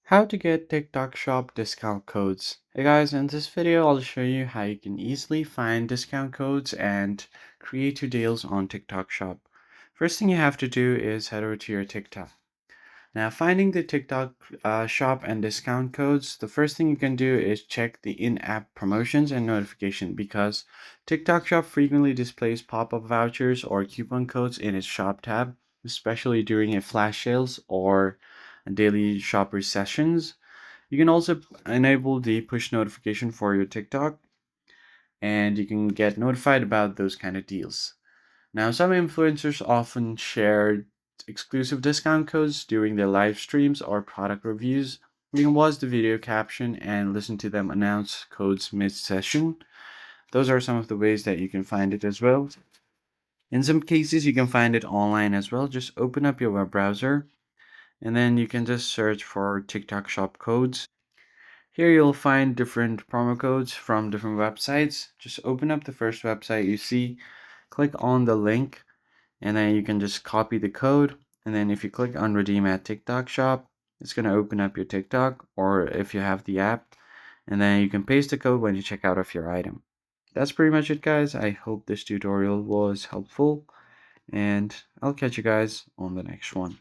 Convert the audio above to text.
How to get TikTok Shop discount codes. Hey guys, in this video I'll show you how you can easily find discount codes and create your deals on TikTok Shop. First thing you have to do is head over to your TikTok. Now finding the TikTok Shop and discount codes, the first thing you can do is check the in-app promotions and notification because TikTok Shop frequently displays pop-up vouchers or coupon codes in its Shop tab, especially during a flash sales or daily shopper sessions. You can also enable the push notification for your TikTok and you can get notified about those kind of deals. Now, some influencers often share exclusive discount codes during their live streams or product reviews. You can watch the video caption and listen to them announce codes mid session. Those are some of the ways that you can find it as well. In some cases, you can find it online as well. Just open up your web browser and then you can just search for TikTok shop codes. Here you'll find different promo codes from different websites. Just open up the first website you see, click on the link, and then you can just copy the code. And then if you click on redeem at TikTok shop, it's going to open up your TikTok or if you have the app, and then you can paste the code when you check out of your item. That's pretty much it, guys. I hope this tutorial was helpful, and I'll catch you guys on the next one.